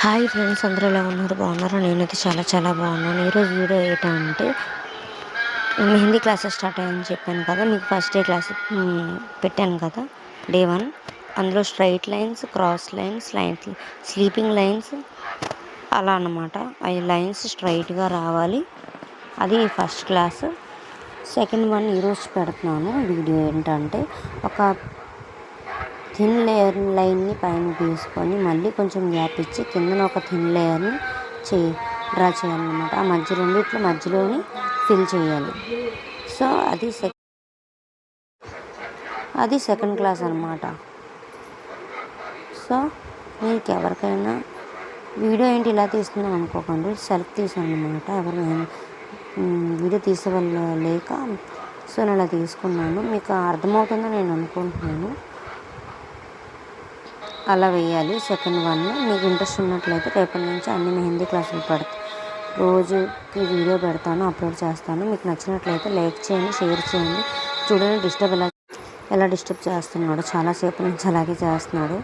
Hi friends, అందరూ ఎలా ఉన్నారు? బాగున్నారా? నేనైతే చాలా చాలా బాగున్నాను. ఈరోజు వీడియో ఏంటంటే మెహందీ క్లాసెస్ స్టార్ట్ అయ్యాయని చెప్పాను కదా, మీకు ఫస్ట్ డే క్లాస్ పెట్టాను కదా, డే 1. అందులో straight lines, cross lines, sleeping lines అలా అన్నమాట. ఈ లైన్స్ స్ట్రైట్గా రావాలి. అది ఫస్ట్ క్లాస్. సెకండ్ వన్ ఈరోజు పెడుతున్నాను. వీడియో ఏంటంటే ఒక థిన్ లైన్ని పైన గీసుకొని మళ్ళీ కొంచెం గ్యాప్ ఇచ్చి కిందన ఒక థిన్ లేయర్ని డ్రా చేయాలన్నమాట. ఆ రెండిట్లో మధ్యలోని ఫిల్ చేయాలి. సో అది సెకండ్ క్లాస్ అనమాట. సో మీకు ఎవరికైనా వీడియో ఏంటి ఇలా తీస్తున్నాం అనుకోకండి, సెల్ఫ్ తీసాను అనమాట. వీడియో తీసే వాళ్ళు లేక సో నేను అలా తీసుకున్నాను. మీకు అర్థమవుతుందని నేను అనుకుంటున్నాను. అలా వేయాలి సెకండ్ వన్. మీకు ఇంట్రెస్ట్ ఉన్నట్లయితే రేపటి నుంచి అన్ని మెహందీ క్లాసులు రోజుకి వీడియో పెడతాను, అప్లోడ్ చేస్తాను. మీకు నచ్చినట్లయితే లైక్ చేయండి, షేర్ చేయండి. చూడండి ఎలా డిస్టర్బ్ చేస్తున్నాడు, చాలాసేపు నుంచి అలాగే చేస్తున్నాడు.